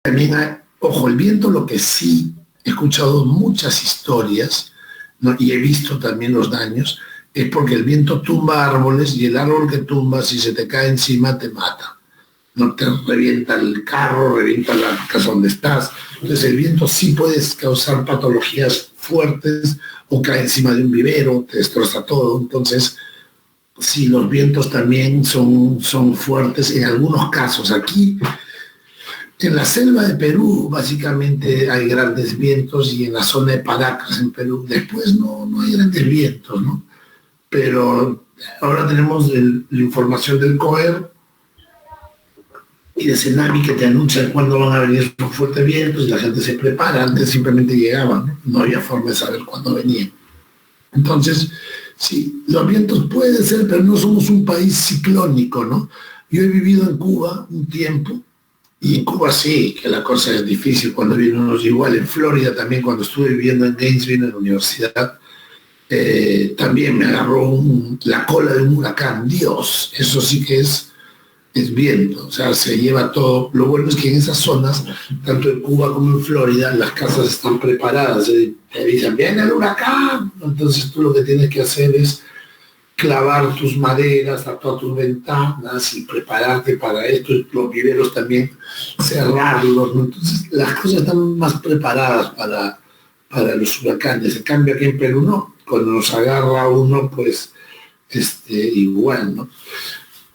también hay, ojo, el viento, lo que sí he escuchado muchas historias, ¿no? Y he visto también los daños, es porque el viento tumba árboles y el árbol que tumba, si se te cae encima, te mata. No te revienta el carro, revienta la casa donde estás. Entonces el viento sí puede causar patologías fuertes o cae encima de un vivero, te destroza todo. Entonces, sí, los vientos también son fuertes en algunos casos. Aquí, en la selva de Perú, básicamente hay grandes vientos y en la zona de Paracas, en Perú, después no hay grandes vientos, ¿no? Pero ahora tenemos la información del COER y de Senami que te anuncian cuándo van a venir los fuertes vientos y la gente se prepara. Antes simplemente llegaban, no había forma de saber cuándo venían. Entonces, sí, los vientos pueden ser, pero no somos un país ciclónico, ¿no? Yo he vivido en Cuba un tiempo, y en Cuba sí, que la cosa es difícil cuando vienen unos igual. En Florida también, cuando estuve viviendo en Gainesville, en la universidad, también me agarró la cola de un huracán. Dios, eso sí que es viento, o sea, se lleva todo. Lo bueno es que en esas zonas, tanto en Cuba como en Florida, las casas están preparadas, te dicen, viene el huracán, entonces tú lo que tienes que hacer es clavar tus maderas a todas tus ventanas y prepararte para esto, los viveros también, cerrarlos, ¿no? Entonces las cosas están más preparadas para los huracanes. En cambio aquí en Perú no, cuando nos agarra uno, pues igual, ¿no?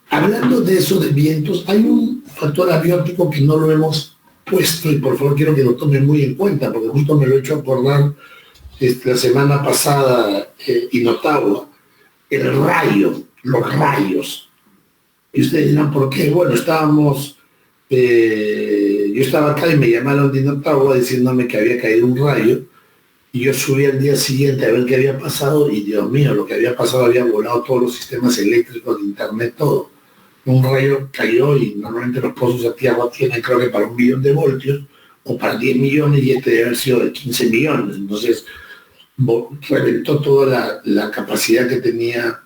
Hablando de eso de vientos, hay un factor abiótico que no lo hemos puesto y por favor quiero que lo tomen muy en cuenta, porque justo me lo he hecho acordar la semana pasada en Ottawa, el rayo, los rayos. Y ustedes dirán, ¿por qué? Bueno, yo estaba acá y me llamaron de Ottawa diciéndome que había caído un rayo y yo subí al día siguiente a ver qué había pasado y Dios mío, lo que había pasado, había volado todos los sistemas eléctricos, de internet, todo. Un rayo cayó y normalmente los pozos de tierra tienen creo que para 1 millón de voltios o para 10 millones y debe haber sido de 15 millones. Entonces reventó toda la capacidad que tenía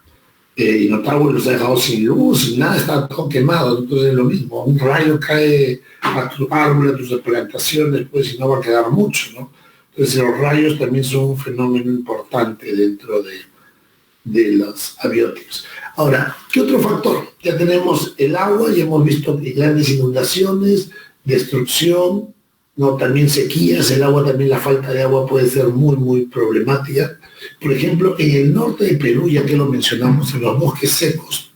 y Ottawa los ha dejado sin luz, sin nada, está todo quemado. Entonces es lo mismo, un rayo cae a tu árbol, a tus plantaciones, pues y no va a quedar mucho, ¿no? Entonces los rayos también son un fenómeno importante dentro de los abióticos. Ahora, ¿qué otro factor? Ya tenemos el agua, ya hemos visto grandes inundaciones, destrucción, ¿no? También sequías, el agua también, la falta de agua puede ser muy, muy problemática. Por ejemplo, en el norte de Perú, ya que lo mencionamos, en los bosques secos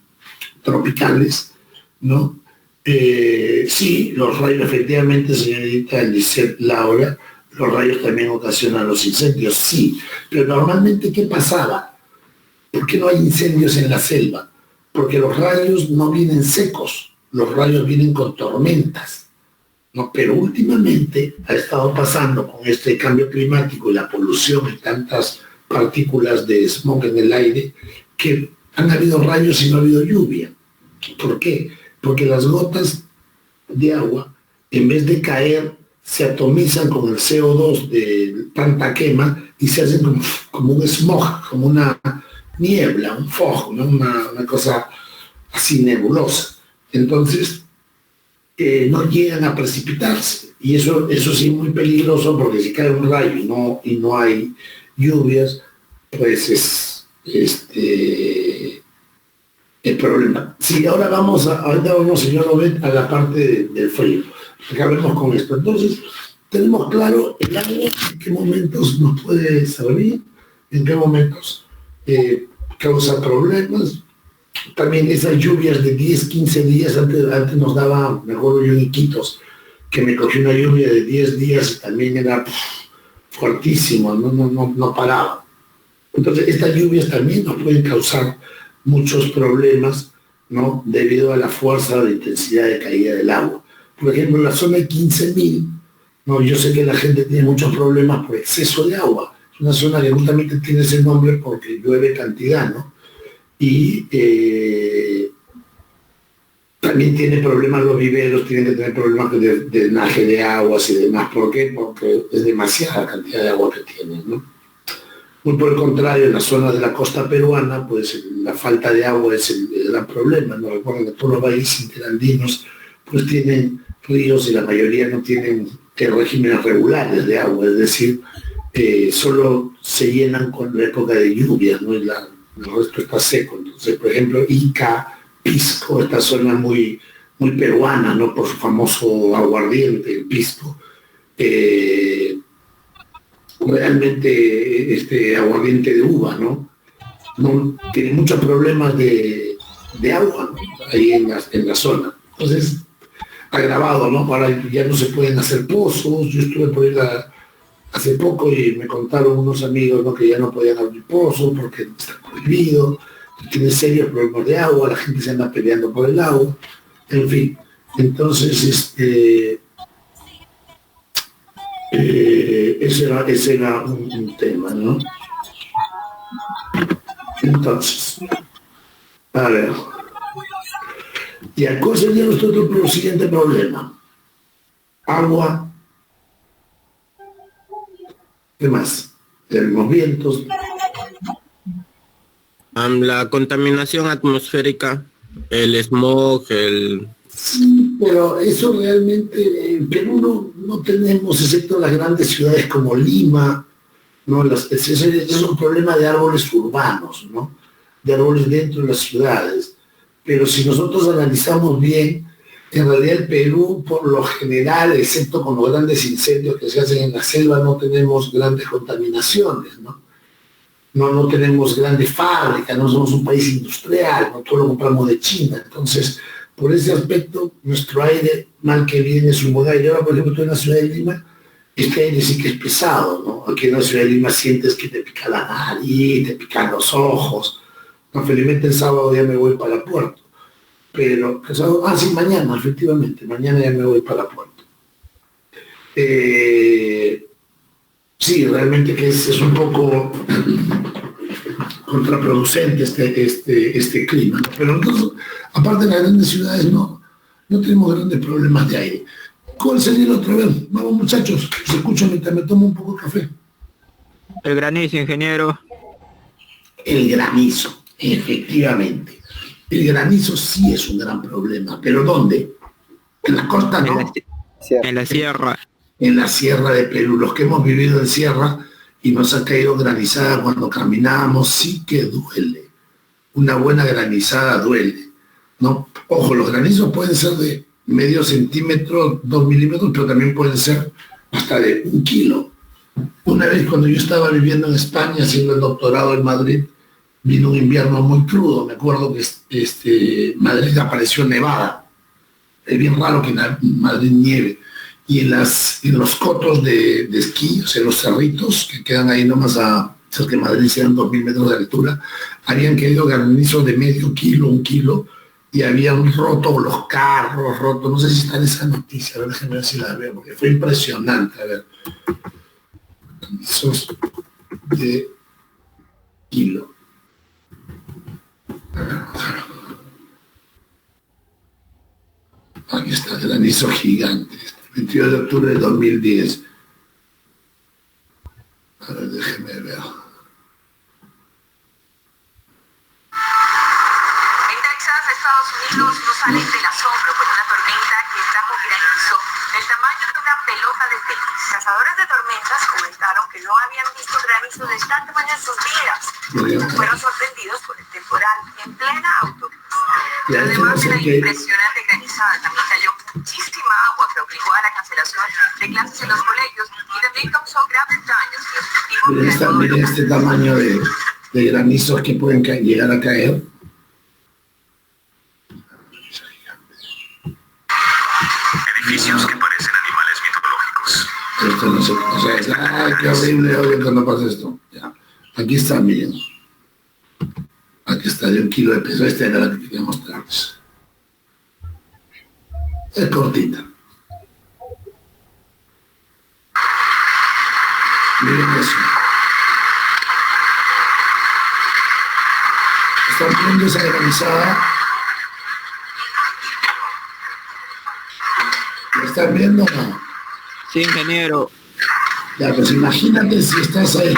tropicales, ¿no? Sí, los rayos, efectivamente, señorita Lisette Laura, los rayos también ocasionan los incendios, sí, pero normalmente, ¿qué pasaba? ¿Por qué no hay incendios en la selva? Porque los rayos no vienen secos, los rayos vienen con tormentas, ¿no? Pero últimamente ha estado pasando con este cambio climático y la polución y tantas partículas de smog en el aire que han habido rayos y no ha habido lluvia. ¿Por qué? Porque las gotas de agua, en vez de caer, se atomizan con el CO2 de tanta quema y se hacen como un smog, como una niebla, un fog, ¿no? una cosa así nebulosa. Entonces, no llegan a precipitarse. Y eso sí es muy peligroso porque si cae un rayo y no hay lluvias, pues es el problema. Sí, ahora vamos, señor Obed, a la parte del frío. Acabemos con esto. Entonces, tenemos claro el agua, en qué momentos nos puede servir, en qué momentos causa problemas. También esas lluvias de 10, 15 días, antes nos daba, me acuerdo yo en Iquitos, que me cogí una lluvia de 10 días y también era fuertísimo, no paraba. Entonces, estas lluvias también nos pueden causar muchos problemas, ¿no? Debido a la fuerza o la intensidad de caída del agua. Por ejemplo, en la zona de 15.000, ¿no? Yo sé que la gente tiene muchos problemas por exceso de agua. Es una zona que justamente tiene ese nombre porque llueve cantidad, ¿no? Y también tiene problemas los viveros, tienen que tener problemas de drenaje de aguas y demás. ¿Por qué? Porque es demasiada cantidad de agua que tienen, ¿no? Muy por el contrario, en las zonas de la costa peruana, pues la falta de agua es el gran problema, ¿no? Recuerden que todos los valles interandinos pues tienen ríos y la mayoría no tienen regímenes regulares de agua, es decir, solo se llenan con la época de lluvias, ¿no? El resto está seco. Entonces, por ejemplo, Ica, Pisco, esta zona muy, muy peruana, ¿no? Por su famoso aguardiente, el pisco. Realmente este aguardiente de uva, ¿no? No tiene muchos problemas de agua, ¿no? Ahí en la zona. Entonces, agravado, ¿no? Ahora ya no se pueden hacer pozos. Yo estuve por ir hace poco y me contaron unos amigos, ¿no? Que ya no podían abrir pozos porque está prohibido, tiene serios problemas de agua, la gente se anda peleando por el agua, en fin. Entonces, ese era un tema, ¿no? Entonces, a ver. Y acá sería nuestro siguiente problema. Agua. ¿Qué más? Tenemos vientos. La contaminación atmosférica, el smog, Sí, pero eso realmente en Perú no tenemos, excepto las grandes ciudades como Lima, ¿no? Ese es un problema de árboles urbanos, ¿no? De árboles dentro de las ciudades. Pero si nosotros analizamos bien, en realidad el Perú, por lo general, excepto con los grandes incendios que se hacen en la selva, no tenemos grandes contaminaciones, ¿no? No tenemos grandes fábricas, no somos un país industrial, no todo lo compramos de China. Entonces, por ese aspecto, nuestro aire, mal que bien, es un buen aire. Ahora, por ejemplo, estoy en la ciudad de Lima, este aire sí que es pesado, ¿no? Aquí en la ciudad de Lima sientes que te pica la nariz, te pican los ojos. No, felizmente el sábado ya me voy para Puerto. Pero, sí, mañana, efectivamente, mañana ya me voy para Puerto. Sí, realmente que es un poco contraproducente este clima, ¿no? Pero nosotros, aparte de las grandes ciudades, no tenemos grandes problemas de aire. ¿Cuál sería el otro? A ver, vamos muchachos, se escucha mientras me tomo un poco de café. El granizo, ingeniero. El granizo, efectivamente. El granizo sí es un gran problema, pero ¿dónde? En la costa, ¿no? En la sierra. En la sierra de Perú, los que hemos vivido en sierra y nos ha caído granizada cuando caminamos, sí que duele. Una buena granizada duele, ¿no? Ojo, los granizos pueden ser de medio centímetro, 2 milímetros, pero también pueden ser hasta de 1 kilo. Una vez cuando yo estaba viviendo en España, haciendo el doctorado en Madrid, vino un invierno muy crudo. Me acuerdo que Madrid apareció nevada. Es bien raro que en Madrid nieve. Y en los cotos de esquí, o sea, los cerritos que quedan ahí nomás cerca de Madrid, sean 2.000 metros de altura, habían caído granizos de medio kilo, 1 kilo, y habían roto los carros, no sé si está en esa noticia, a ver, déjenme ver si la veo, porque fue impresionante, a ver. Granizos de kilo. Aquí está, granizo gigante. 22 de octubre de 2010. A ver, déjeme ver. En Texas, Estados Unidos, no salen del asombro por una tormenta que trajo granizo del tamaño de una pelota de tenis. Cazadores de tormentas comentaron que no habían visto granizo de tal tamaño en sus vidas. Fueron sorprendidos por el temporal en plena autopista. Además de la impresionante granizada, también cayó muchísima agua que obligó a la cancelación de clases en los colegios y también causó graves daños en los cultivos. Miren este tamaño de granizos que pueden llegar a caer. Edificios que parecen animales mitológicos. Esto no se pasa. Ay, qué horrible, oye, cuando pasa esto. Ya. Aquí está, miren. Aquí está de 1 kilo de peso. Esta era la que quería mostrarles. Es cortita. Miren eso. ¿Están viendo esa granizada? ¿La están viendo o no? Sí, ingeniero. Ya, pues imagínate si estás ahí.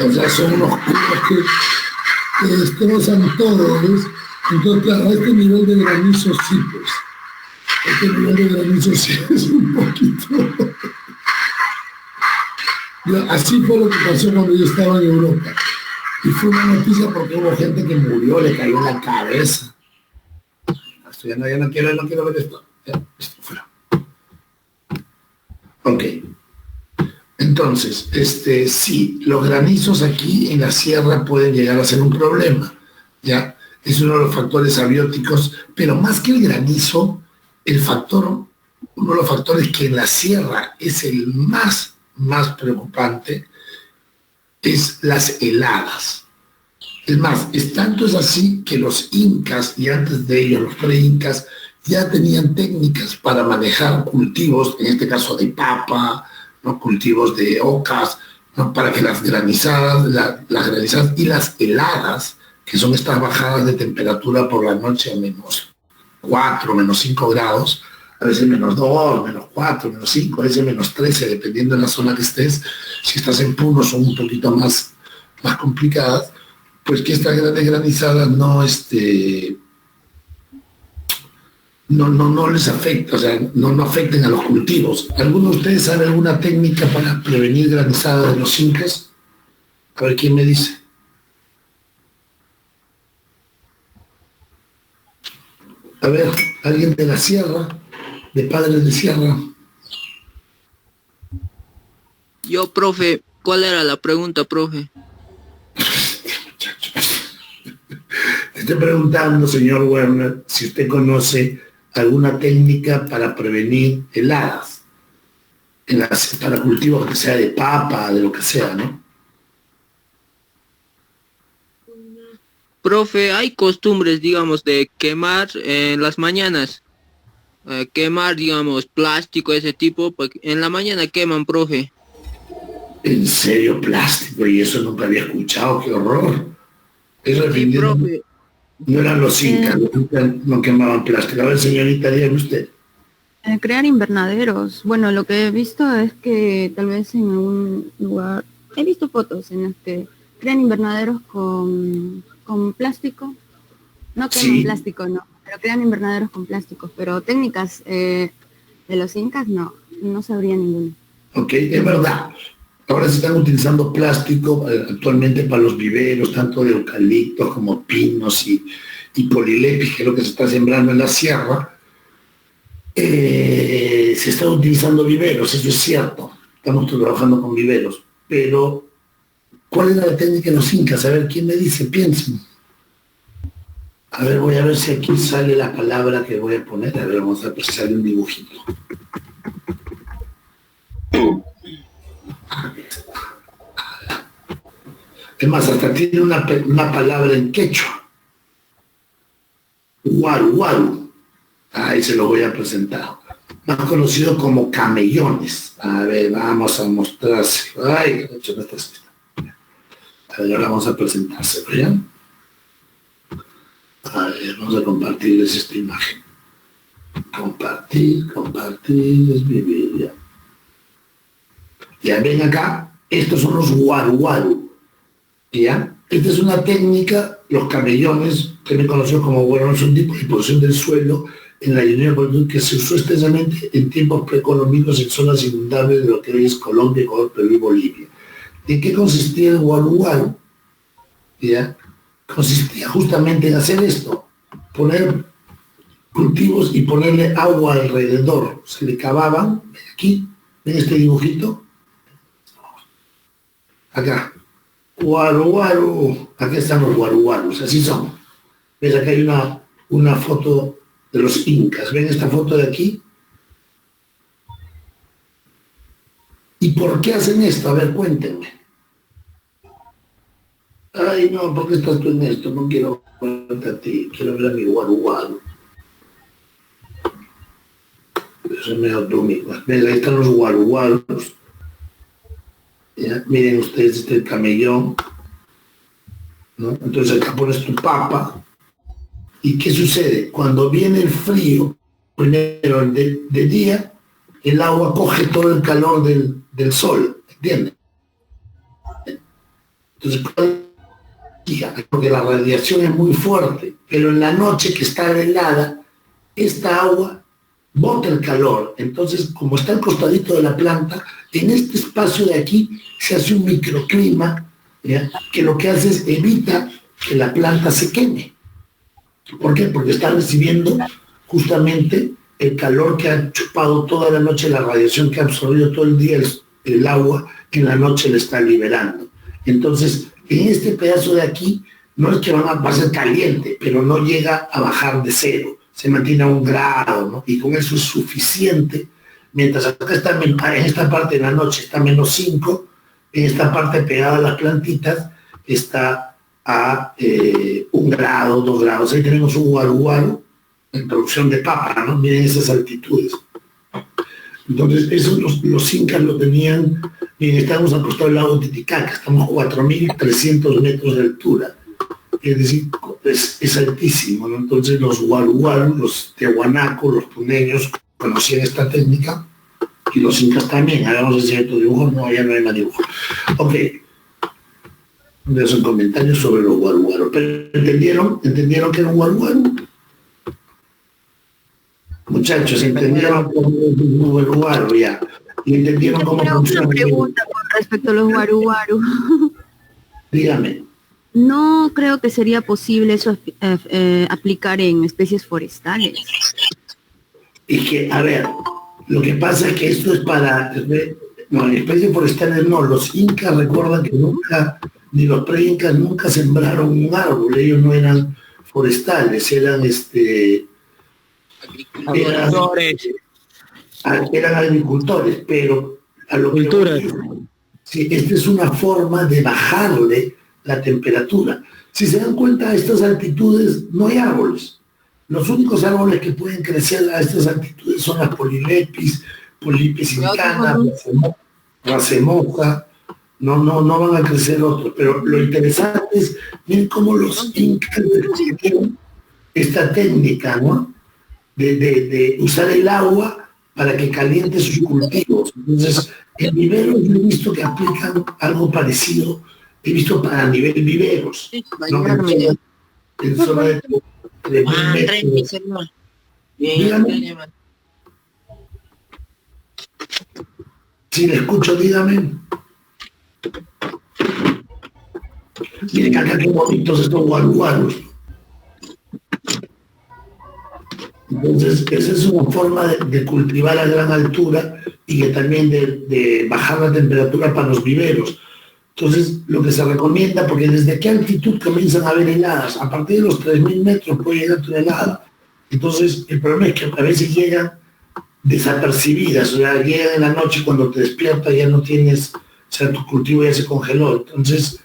O sea, son unos cubos te destrozan todo, ¿ves? Entonces, claro, a este nivel de granizo sí, pues. Este nivel de granizo sí es un poquito... Así fue lo que pasó cuando yo estaba en Europa. Y fue una noticia porque hubo gente que murió, le cayó en la cabeza. Esto ya no quiero ver esto. Ya, esto fuera. Ok. Entonces, sí, los granizos aquí en la sierra pueden llegar a ser un problema. ¿Ya? Es uno de los factores abióticos, pero más que el granizo, uno de los factores que en la sierra es el más preocupante, es las heladas. Es más, tanto es así que los incas, y antes de ellos los pre-incas, ya tenían técnicas para manejar cultivos, en este caso de papa, ¿no? Cultivos de ocas, ¿no? Para que las granizadas y las heladas, que son estas bajadas de temperatura por la noche a -4, -5 grados, a veces -2, -4, -5, a veces -13, dependiendo de la zona que estés. Si estás en Puno son un poquito más complicadas, pues que estas grandes granizadas no les afecta, o sea, no afecten a los cultivos. ¿Alguno de ustedes sabe alguna técnica para prevenir granizadas de los incas? A ver, ¿quién me dice? A ver, alguien de la sierra, de Padres de Sierra. Yo, profe, ¿cuál era la pregunta, profe? Estoy preguntando, señor Werner, si usted conoce alguna técnica para prevenir heladas para cultivos que sea de papa, de lo que sea, ¿no? Profe, hay costumbres, digamos, de quemar en las mañanas. Quemar, digamos, plástico, ese tipo. En la mañana queman, profe. ¿En serio plástico? Y eso nunca había escuchado, qué horror. Eso Sí, profe. no eran los incas, los incas no quemaban plástico. A ver, señorita, dígame usted. Crear invernaderos. Bueno, lo que he visto es que tal vez en algún lugar, he visto fotos en las que crean invernaderos con plástico. No queman plástico, no, pero crean invernaderos con plásticos. Pero técnicas de los incas no sabría ninguna. Ok, es verdad. Ahora se están utilizando plástico actualmente para los viveros, tanto de eucaliptos como pinos y polilepis, que es lo que se está sembrando en la sierra. Se están utilizando viveros, eso es cierto. Estamos trabajando con viveros. Pero, ¿cuál era la técnica de los incas? A ver, ¿quién me dice? Piensen. A ver, voy a ver si aquí sale la palabra que voy a poner. A ver, vamos a ver si sale un dibujito. Es más, hasta tiene una palabra en quechua. Guaru, guaru. Ahí se lo voy a presentar. Más conocido como camellones. A ver, vamos a mostrarse. Ay, no está escrito. A ver, ahora vamos a presentárselo, ¿ya? A ver, vamos a compartirles esta imagen. Compartir es vivir, ya. Ya ven acá, estos son los guaru guaru. ¿Ya? Esta es una técnica, los camellones, que me conoció como, bueno, es un tipo de posición del suelo en la llanura que se usó extensamente en tiempos precolombicos en zonas inundables de lo que hoy es Colombia, Ecuador, Perú y Bolivia. ¿En qué consistía el guaru guaru? ¿Ya? Consistía justamente en hacer esto, poner cultivos y ponerle agua alrededor. Se le cavaban, aquí, ven este dibujito, acá. Guaru, guaru. Aquí están los guaru, guarus, así son. ¿Ves? Acá hay una foto de los incas. ¿Ven esta foto de aquí? ¿Y por qué hacen esto? A ver, cuéntenme. Ay, no, ¿por qué estás tú en esto? No quiero verte a ti, quiero ver a mi guaru, guaru. Eso es medio dúmico. ¿Ven? Ahí están los guaru, guarus. ¿Ya? Miren ustedes este camellón, ¿no? Entonces acá pones tu papa. ¿Y qué sucede? Cuando viene el frío, primero de día, el agua coge todo el calor del sol, ¿entiendes? Entonces, porque la radiación es muy fuerte, pero en la noche que está helada, esta agua bota el calor. Entonces, como está al costadito de la planta, en este espacio de aquí se hace un microclima, ¿ya?, que lo que hace es evita que la planta se queme. ¿Por qué? Porque está recibiendo justamente el calor que ha chupado toda la noche, la radiación que ha absorbido todo el día el agua, que en la noche le está liberando. Entonces, en este pedazo de aquí, no es que va a ser caliente, pero no llega a bajar de 0, se mantiene a 1 grado, ¿no? Y con eso es suficiente, mientras acá está, en esta parte de la noche está -5, en esta parte pegada a las plantitas está a 1 grado, 2 grados. Ahí tenemos un guaruguaro en producción de papa, ¿no? Miren esas altitudes. Entonces, eso los incas lo tenían. Bien, estamos al costado del lago Titicaca, estamos a 4.300 metros de altura, es decir, es altísimo, ¿no? Entonces los guaruguarus, los tehuanacos, los puneños conocían esta técnica, y los incas también. Hagamos cierto dibujo, no, ya no hay más dibujo. Ok, de esos comentarios sobre los guaruguarus. ¿Pero entendieron que era un guaruguaro? Muchachos, ¿entendieron cómo es un guaruguaro ya? ¿Y entendieron cómo funciona? Una pregunta con respecto a los guaruguaru. Dígame. No creo que sería posible eso aplicar en especies forestales. Es que, a ver, lo que pasa es que esto es para... No, en especies forestales no. Los incas recuerdan que nunca, ni los pre-incas nunca sembraron un árbol. Ellos no eran forestales, eran eran agricultores, pero a lo que sí, esta es una forma de bajarle la temperatura. Si se dan cuenta, a estas altitudes no hay árboles. Los únicos árboles que pueden crecer a estas altitudes son las Polipis incana, racemosa. No van a crecer otros. Pero lo interesante es ver cómo los incas descubrieron esta técnica, ¿no?, de usar el agua para que caliente sus cultivos. Entonces, en viveros yo he visto que aplican algo parecido, he visto para nivel viveros, ¿no? En zona de 3.000 metros. Dígame. Si le escucho, dígame. Miren acá qué bonitos estos guaruguaros. Entonces, esa es una forma de cultivar a gran altura y que también de bajar la temperatura para los viveros. Entonces, lo que se recomienda, porque desde qué altitud comienzan a haber heladas, a partir de los 3.000 metros puede llegar una helada. Entonces, el problema es que a veces llegan desapercibidas, o sea, llegan en la noche, cuando te despiertas ya no tienes, o sea, tu cultivo ya se congeló. Entonces,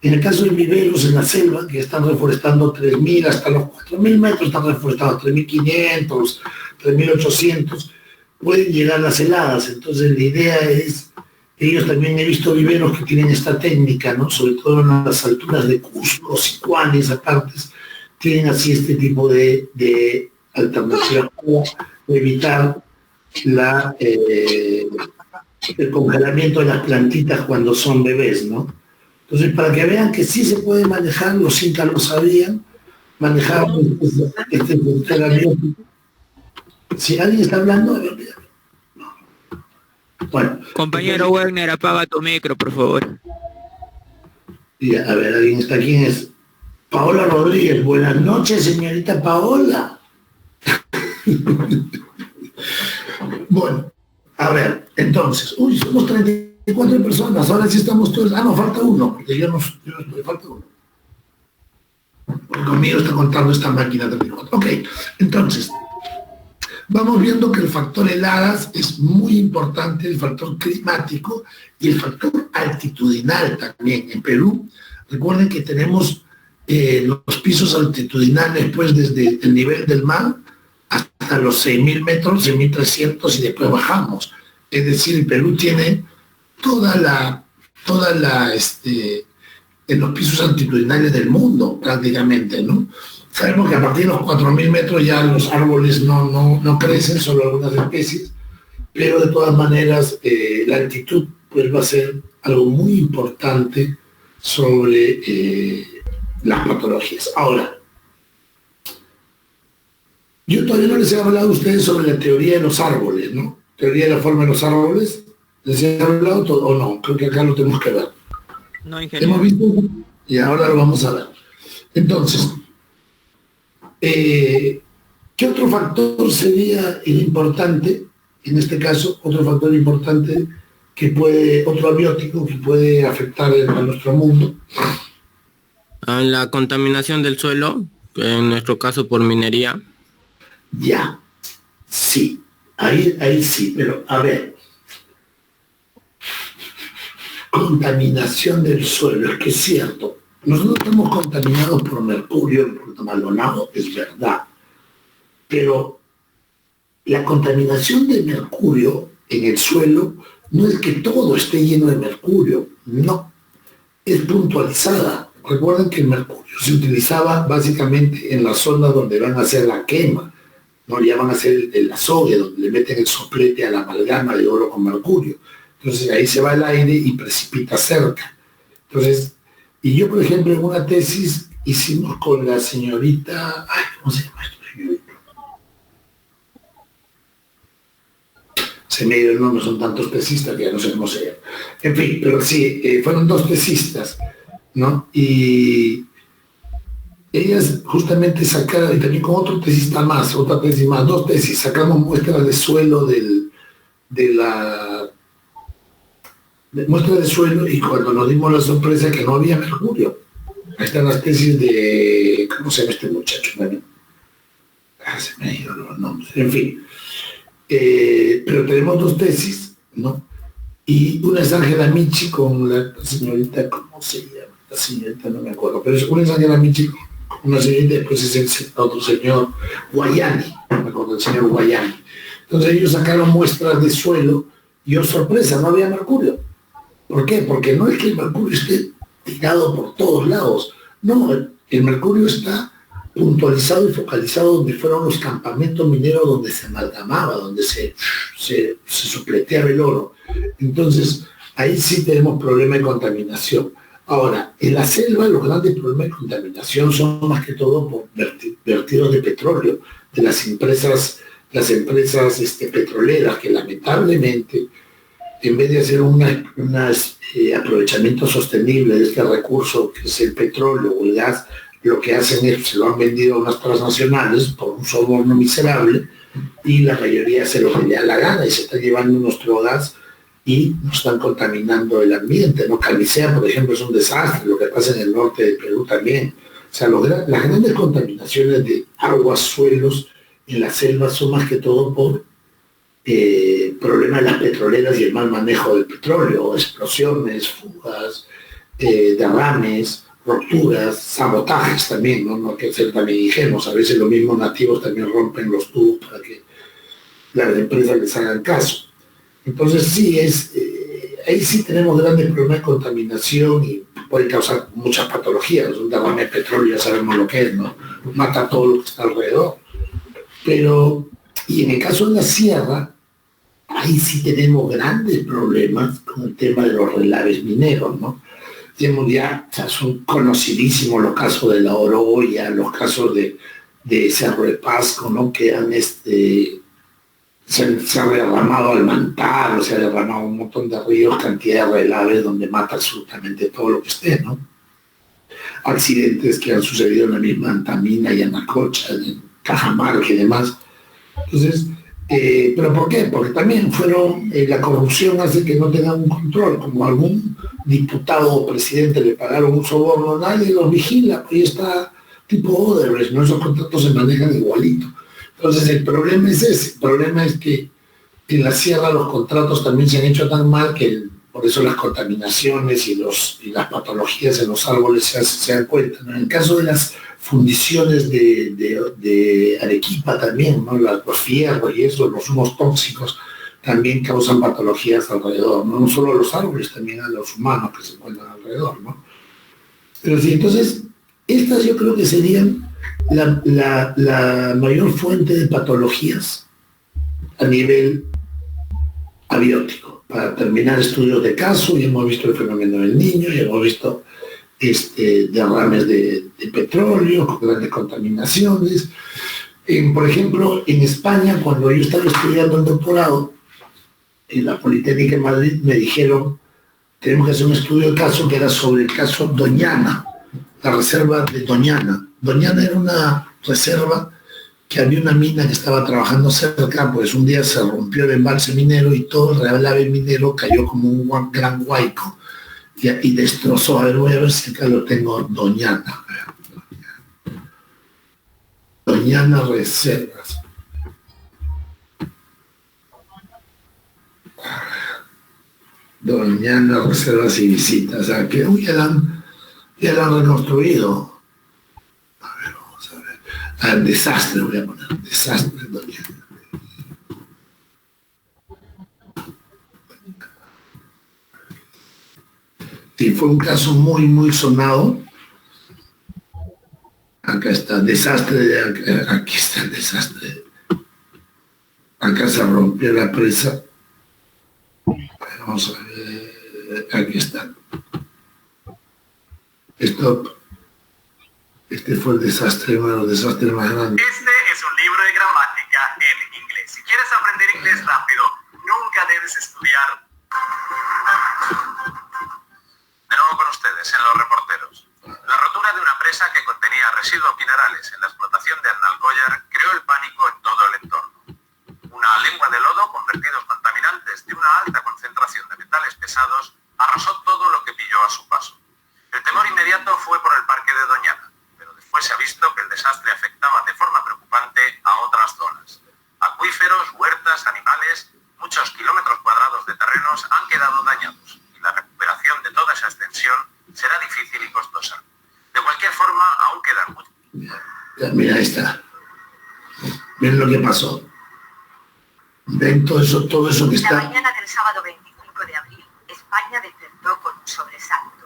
en el caso de viveros en la selva, que están reforestando 3.000 hasta los 4.000 metros, están reforestando 3.500, 3.800, pueden llegar las heladas. Entonces la idea es, ellos también he visto viveros que tienen esta técnica, ¿no?, sobre todo en las alturas de Cusco, Sicuán y esas partes, tienen así este tipo de alternativa para evitar el congelamiento de las plantitas cuando son bebés, ¿no? Entonces, para que vean que sí se puede manejar, los incas lo sabían, manejar este funcionamiento. Si alguien está hablando, a ver, bueno. Compañero Wagner, apaga tu micro, por favor. A ver, ¿alguien está? ¿Quién es? Paola Rodríguez. Buenas noches, señorita Paola. Bueno, a ver, entonces, somos 34 personas, ahora sí estamos todos. No, falta uno, porque yo no estoy, falta uno. Porque conmigo está contando esta máquina 34. Ok, entonces, vamos viendo que el factor heladas es muy importante, el factor climático y el factor altitudinal también. En Perú, recuerden que tenemos los pisos altitudinales, pues desde el nivel del mar hasta los 6.000 metros, 6.300, y después bajamos. Es decir, el Perú tiene en los pisos altitudinales del mundo, prácticamente, ¿no? Sabemos que a partir de los 4.000 metros ya los árboles no crecen, solo algunas especies, pero de todas maneras la altitud pues va a ser algo muy importante sobre las patologías. Ahora, yo todavía no les he hablado a ustedes sobre la teoría de los árboles, ¿no? Teoría de la forma de los árboles. ¿Les he hablado todo o no? Creo que acá lo tenemos que ver. No, ingeniero. ¿Hemos visto? Y ahora lo vamos a ver. Entonces, ¿qué otro factor sería el importante? En este caso, otro factor importante que puede, otro abiótico que puede afectar a nuestro mundo. La contaminación del suelo, en nuestro caso por minería. Ya, sí, ahí sí, pero a ver, contaminación del suelo, es que es cierto, nosotros estamos contaminados por mercurio, por Maldonado, es verdad, pero la contaminación de mercurio en el suelo no es que todo esté lleno de mercurio, no, es puntualizada. Recuerden que el mercurio se utilizaba básicamente en la zona donde van a hacer la quema, no ya van a hacer el azogue, donde le meten el soplete a la amalgama de oro con mercurio. Entonces ahí se va el aire y precipita cerca. Entonces, y yo por ejemplo en una tesis hicimos con la señorita, ay, ¿cómo se llama esta señorita? Se me dio el nombre, son tantos tesistas que ya no sé cómo se llama. En fin, pero sí, fueron 2 tesistas, ¿no? Y ellas justamente sacaron, y también con otro tesista más, otra tesis más, 2 tesis, sacamos muestras de suelo muestras de suelo, y cuando nos dimos la sorpresa que no había mercurio. Ahí están las tesis de, ¿cómo se llama este muchacho? Bueno, se me han ido los nombres, en fin. Pero tenemos 2 tesis, ¿no? Y una es Ángela Michi con la señorita, ¿cómo se llama? La señorita no me acuerdo, pero una es Ángela Michi con una señorita, después es el otro señor Guayani, no me acuerdo, el señor Guayani. Entonces ellos sacaron muestras de suelo y, oh sorpresa, no había mercurio. ¿Por qué? Porque no es que el mercurio esté tirado por todos lados, no, el mercurio está puntualizado y focalizado donde fueron los campamentos mineros donde se amalgamaba, donde se supleteaba el oro. Entonces, ahí sí tenemos problema de contaminación. Ahora, en la selva los grandes problemas de contaminación son más que todo por vertidos de petróleo, de las empresas petroleras que lamentablemente, en vez de hacer un aprovechamiento sostenible de este recurso que es el petróleo o el gas, lo que hacen es, se lo han vendido a unas transnacionales por un soborno miserable y la mayoría se lo que le da la gana y se está llevando nuestro gas y nos están contaminando el ambiente, ¿no? Camisea, por ejemplo, es un desastre, lo que pasa en el norte de Perú también. O sea, las grandes contaminaciones de aguas, suelos en la selva son más que todo por problemas de las petroleras y el mal manejo del petróleo, explosiones, fugas, derrames, rupturas, sabotajes también, ¿no? No hay que ser también ingenuos, a veces los mismos nativos también rompen los tubos para que las empresas les hagan caso. Entonces sí, ahí sí tenemos grandes problemas de contaminación y puede causar muchas patologías. Un derrame de petróleo ya sabemos lo que es, ¿no? Mata todo lo que está alrededor. Pero, y en el caso de la sierra, ahí sí tenemos grandes problemas con el tema de los relaves mineros, ¿no? Tenemos ya, o sea, son conocidísimos los casos de la Oroya, los casos de Cerro de Pasco, ¿no? Que han se ha derramado al Mantar, se ha derramado un montón de ríos, cantidad de relaves donde mata absolutamente todo lo que esté, ¿no? Accidentes que han sucedido en la misma Antamina y Anacocha, en Cajamarca y demás. Entonces, ¿pero por qué? Porque también la corrupción hace que no tengan un control, como algún diputado o presidente le pagaron un soborno, nadie los vigila, pues ahí está tipo Odebrecht, ¿no? Esos contratos se manejan igualito. Entonces el problema es ese, el problema es que en la sierra los contratos también se han hecho tan mal que por eso las contaminaciones y las patologías en los árboles se dan cuenta, ¿no? En el caso de las fundiciones de Arequipa también, ¿no? Los fierros y eso, los humos tóxicos también causan patologías alrededor, ¿no? No solo a los árboles, también a los humanos que se encuentran alrededor, ¿no? Pero sí, entonces, estas yo creo que serían la mayor fuente de patologías a nivel abiótico. Para terminar estudios de caso, ya hemos visto el fenómeno del niño, ya hemos visto derrames de petróleo, grandes contaminaciones. Por ejemplo, en España, cuando yo estaba estudiando el doctorado, en la Politécnica de Madrid me dijeron, tenemos que hacer un estudio de caso que era sobre el caso Doñana, la reserva de Doñana. Doñana era una reserva que había una mina que estaba trabajando cerca, pues un día se rompió el embalse minero y todo el relave minero cayó como un gran huaico y destrozó. A ver, voy a ver si acá lo tengo, Doñana. Doñana Reservas. Doñana Reservas y Visitas. O sea, que ya la han reconstruido. A ver, vamos a ver. Desastre voy a poner. Desastre, Doñana. Sí, fue un caso muy, muy sonado. Acá está, desastre, aquí está el desastre. Acá se rompió la presa. Vamos a ver, aquí está. Stop. Este fue el desastre, uno de los desastres más grandes. Este es un libro de gramática en inglés. Si quieres aprender inglés rápido, nunca debes estudiar. De nuevo con ustedes, en Los Reporteros. La rotura de una presa que contenía residuos minerales en la explotación de Arnalcollar creó el pánico en todo el entorno. Una lengua de lodo con vertidos contaminantes de una alta concentración de metales pesados arrasó todo lo que pilló a su paso. El temor inmediato fue por el parque de Doñana, pero después se ha visto que el desastre afectaba de forma preocupante a otras zonas. Acuíferos, huertas, animales, muchos kilómetros cuadrados de terrenos han quedado dañados y la recuperación de toda esa extensión será difícil y costosa. De cualquier forma, aún quedan muchos. Mira, ahí está. Ven lo que pasó. Ven todo eso que está. La mañana del sábado 25 de abril, España despertó con un sobresalto.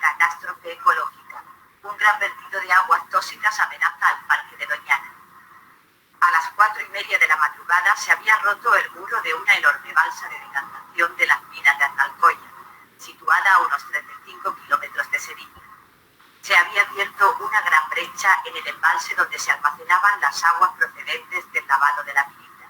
Catástrofe ecológica. Un gran vertido de aguas tóxicas amenaza al parque de Doñana. A las 4:30 de la madrugada se había roto el muro de una enorme balsa de decantación de las minas de Arnalcollar, situada a unos 35 kilómetros de Sevilla. Se había abierto una gran brecha en el embalse donde se almacenaban las aguas procedentes del lavado de la minita.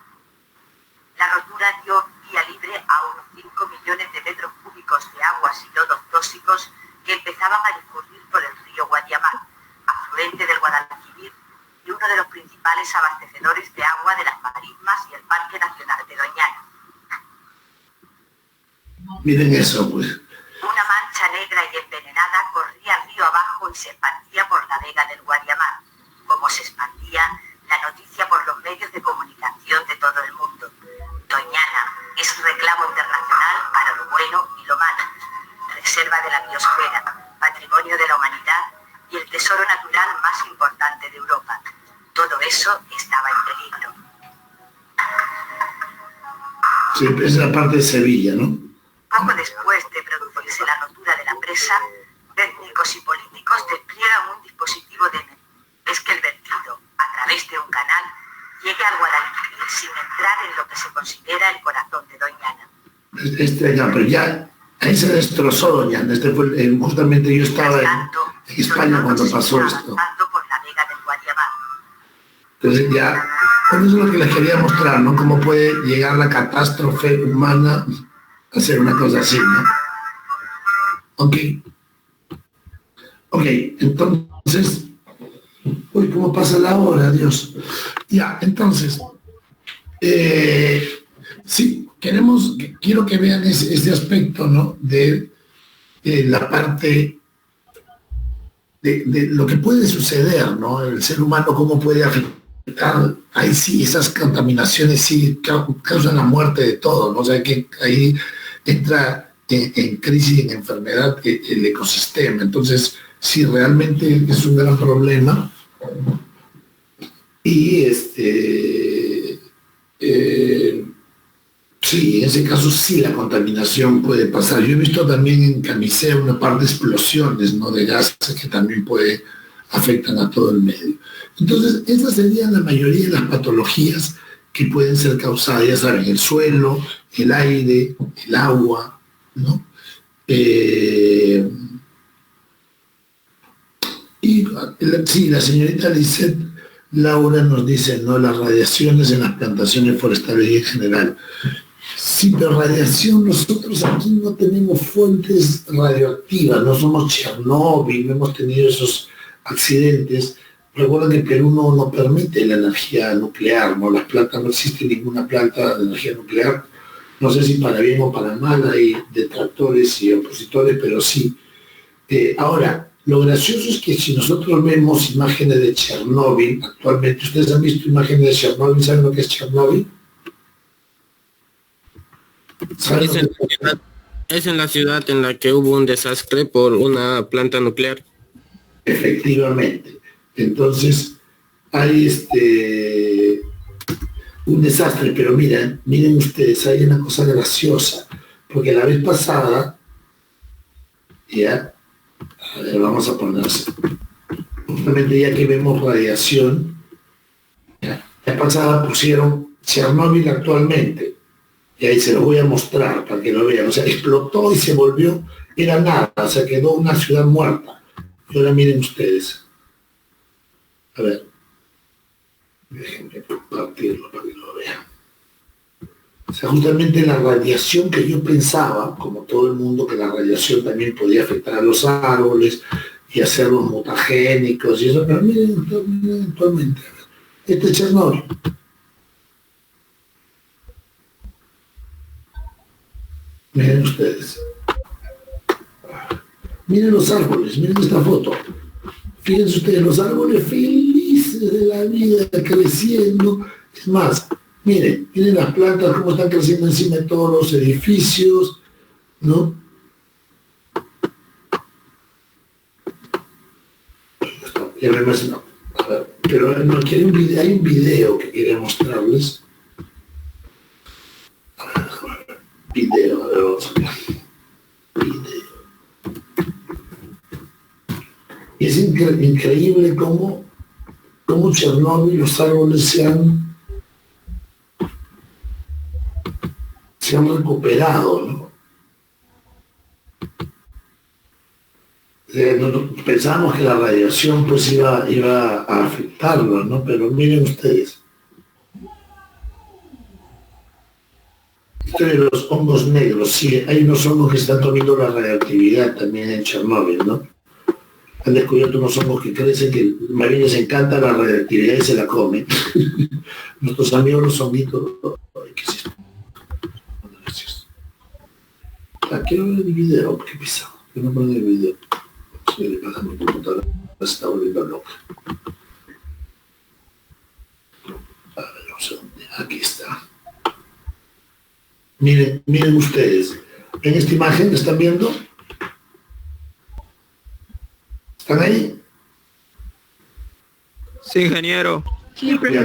La rotura dio vía libre a unos 5 millones de metros cúbicos de aguas y lodos tóxicos que empezaban a discurrir por el río Guadiamar, afluente del Guadalquivir y uno de los principales abastecedores de agua de las marismas y el Parque Nacional de Doñana. Miren eso, pues. Una mancha negra y envenenada corría río abajo y se expandía por la vega del Guadiamar, como se expandía la noticia por los medios de comunicación de todo el mundo. Doñana es reclamo internacional para lo bueno y lo malo, reserva de la biosfera, patrimonio de la humanidad y el tesoro natural más importante de Europa. Todo eso estaba en peligro. Sí, es la parte de Sevilla, ¿no? Poco después de producirse la rotura de la presa, técnicos y políticos despliegan un dispositivo de es que el vertido, a través de un canal, llegue al Guadalquivir sin entrar en lo que se considera el corazón de Doñana. Pero ya, ahí se destrozó Doñana. Justamente yo estaba en España cuando pasó esto. Por la vega del Guadiamar. Entonces ya, por eso es lo que les quería mostrar, ¿no? Cómo puede llegar la catástrofe humana a hacer una cosa así, ¿no? Ok, entonces, uy, ¿cómo pasa la hora, Dios? Ya, entonces, sí, quiero que vean ese aspecto, ¿no? De la parte de lo que puede suceder, ¿no? El ser humano, cómo puede afectar, ahí sí, esas contaminaciones sí causan la muerte de todo, ¿no? O sea, que ahí entra en crisis, en enfermedad el ecosistema. Entonces, sí, realmente es un gran problema. Y sí, en ese caso sí la contaminación puede pasar. Yo he visto también en Camisea una par de explosiones, ¿no? De gases que también afectan a todo el medio. Entonces, esas serían la mayoría de las patologías que pueden ser causadas, ya saben, el suelo, el aire, el agua, ¿no? Y sí, la señorita Lisette Laura nos dice, ¿no? Las radiaciones en las plantaciones forestales y en general. Sí, pero radiación, nosotros aquí no tenemos fuentes radioactivas, no somos Chernóbil, no hemos tenido esos accidentes. Recuerden que Perú no permite la energía nuclear, ¿no? Las plantas, no existe ninguna planta de energía nuclear. No sé si para bien o para mal, hay detractores y opositores, pero sí. Ahora, lo gracioso es que si nosotros vemos imágenes de Chernóbil, actualmente, ¿ustedes han visto imágenes de Chernóbil? ¿Saben lo que es Chernóbil? Es en la ciudad en la que hubo un desastre por una planta nuclear. Efectivamente. Entonces, hay un desastre, pero miren ustedes, hay una cosa graciosa, porque la vez pasada, ya, a ver, vamos a ponerse, justamente ya que vemos radiación, la vez pasada pusieron Chernóbil actualmente, y ahí se los voy a mostrar para que lo vean, o sea, explotó y se volvió, era nada, o sea, quedó una ciudad muerta. Y ahora miren ustedes, a ver, déjenme compartirlo para que lo vean. O sea, justamente la radiación que yo pensaba, como todo el mundo, que la radiación también podía afectar a los árboles y hacerlos mutagénicos y eso, pero miren actualmente, este es Chernóbil. Miren ustedes. Miren los árboles, miren esta foto. Fíjense ustedes, los árboles felices de la vida, creciendo. Es más, miren las plantas cómo están creciendo encima de todos los edificios, ¿no? Ya me imagino. A ver, pero no, hay un video que quería mostrarles. A ver, video, a ver, vamos a ver. Video. Y es increíble cómo Chernóbil, los árboles se han recuperado, ¿no? Pensábamos que la radiación pues iba a afectarlos, ¿no? Pero miren ustedes. Esto de los hongos negros, sí, hay unos hongos que están comiendo la radioactividad también en Chernóbil, ¿no? Han descubierto unos hongos que crecen, que más bien les encanta la radioactividad y se la comen. Nuestros amigos los honguitos. Ay, ¿qué es esto? Quiero ver el video, qué pesado. Que no ponen el video. Se le pasa a mi computadora, se está volviendo loca. A ver, vamos a dónde. Aquí está. Miren ustedes. En esta imagen, ¿están viendo? ¿Están ahí? Sí, ingeniero. Sí, Ya,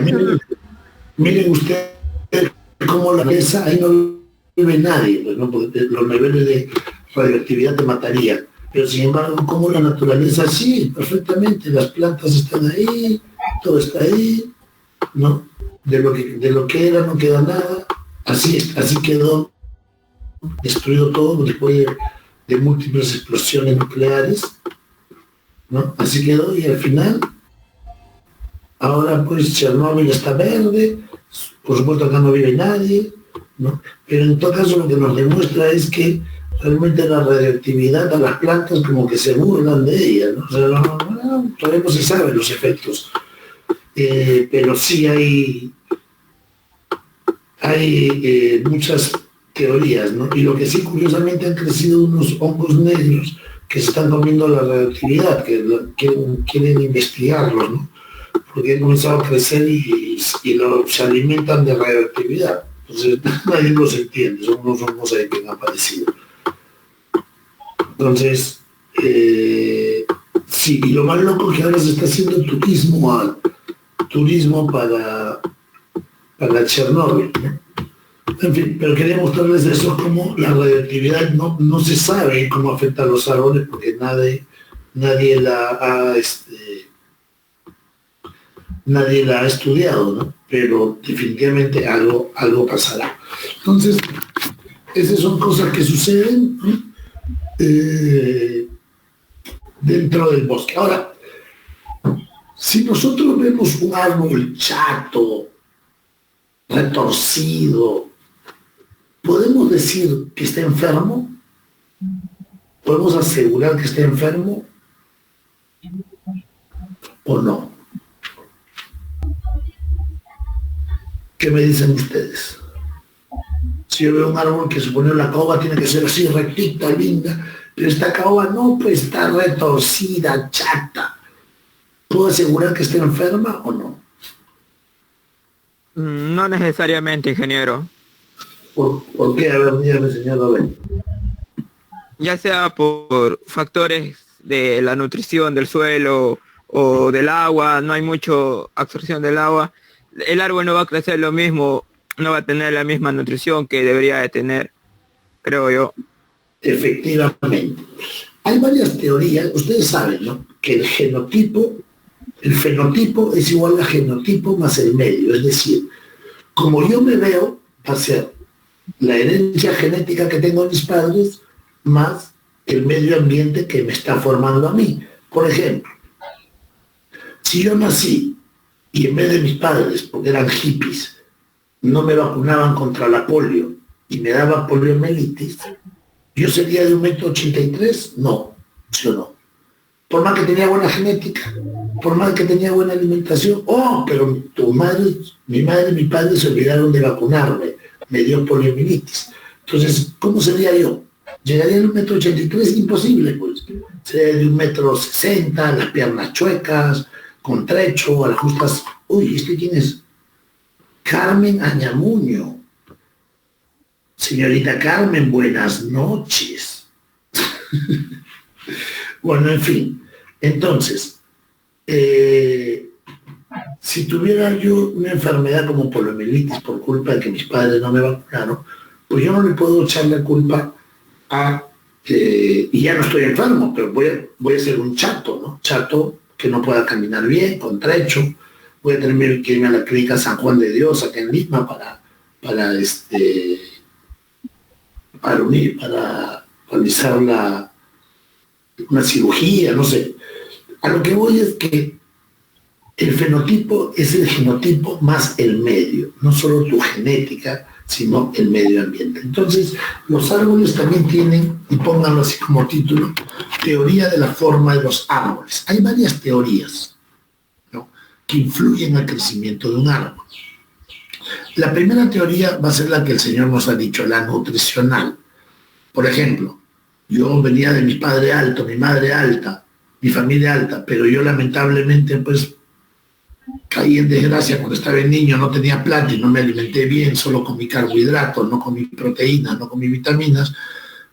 miren ustedes cómo la mesa, ahí no vive nadie, pues, ¿no? Porque los niveles de radioactividad te mataría. Pero sin embargo, como la naturaleza sí, perfectamente, las plantas están ahí, todo está ahí, ¿no? De lo que era no queda nada. Así quedó destruido todo después de múltiples explosiones nucleares, ¿no? Así quedó y al final, ahora pues Chernóbil está verde, por supuesto acá no vive nadie, ¿no? Pero en todo caso lo que nos demuestra es que realmente la radioactividad a las plantas como que se burlan de ella, ¿no? O sea, todavía no se saben los efectos, pero sí hay muchas teorías, ¿no? Y lo que sí curiosamente han crecido unos hongos negros que se están comiendo la radioactividad, que quieren investigarlos, ¿no? Porque han comenzado a crecer y se alimentan de radioactividad. Entonces nadie los entiende, son unos hongos ahí que han aparecido. Entonces, sí, y lo más loco es que ahora se está haciendo turismo para Chernóbil, ¿no? En fin, pero quería mostrarles eso, como la radioactividad no se sabe cómo afecta a los árboles porque nadie la ha estudiado, ¿no? Pero definitivamente algo pasará. Entonces, esas son cosas que suceden, ¿no? Dentro del bosque. Ahora, Si nosotros vemos un árbol chato, retorcido, ¿podemos decir que está enfermo? ¿Podemos asegurar que está enfermo? ¿O no? ¿Qué me dicen ustedes? Si yo veo un árbol que supone la caoba tiene que ser así, rectita, linda, pero esta caoba no, pues está retorcida, chata. ¿Puedo asegurar que está enferma o no? No necesariamente, ingeniero. ¿Por qué? A ver, dígame, señor Abel. Ya sea por factores de la nutrición del suelo o del agua, no hay mucha absorción del agua, el árbol no va a crecer lo mismo, no va a tener la misma nutrición que debería de tener, creo yo. Efectivamente. Hay varias teorías, ustedes saben, ¿no? Que el fenotipo es igual a genotipo más el medio, es decir, como yo me veo, va a ser la herencia genética que tengo de mis padres más el medio ambiente que me está formando a mí. Por ejemplo, si yo nací y en vez de mis padres, porque eran hippies, no me vacunaban contra la polio y me daba poliomielitis, ¿yo sería de 1,83 m? No, yo no. Por más que tenía buena genética, por más que tenía buena alimentación, pero mi madre y mi padre se olvidaron de vacunarme, me dio poliomielitis. Entonces, ¿cómo sería yo? ¿Llegaría a 1,83 m? Imposible, pues. Sería de 1,60 m, las piernas chuecas, con trecho, a las justas. Uy, ¿este quién es? Carmen Añamuño. Señorita Carmen, buenas noches. Bueno, en fin. Entonces, si tuviera yo una enfermedad como poliomielitis por culpa de que mis padres no me vacunaron, pues yo no le puedo echar la culpa y ya no estoy enfermo, pero voy a ser un chato, ¿no? Chato que no pueda caminar bien, con trecho. Voy a tener que irme a la clínica San Juan de Dios, acá en Lima, para realizar una cirugía, no sé. A lo que voy es que el fenotipo es el genotipo más el medio, no solo tu genética, sino el medio ambiente. Entonces, los árboles también tienen, y pónganlo así como título, teoría de la forma de los árboles. Hay varias teorías, ¿no?, que influyen al crecimiento de un árbol. La primera teoría va a ser la que el Señor nos ha dicho, la nutricional. Por ejemplo, yo venía de mi padre alto, mi madre alta, mi familia alta, pero yo lamentablemente pues caí en desgracia cuando estaba niño, no tenía plata y no me alimenté bien, solo comí carbohidratos, no comí proteínas, no comí vitaminas.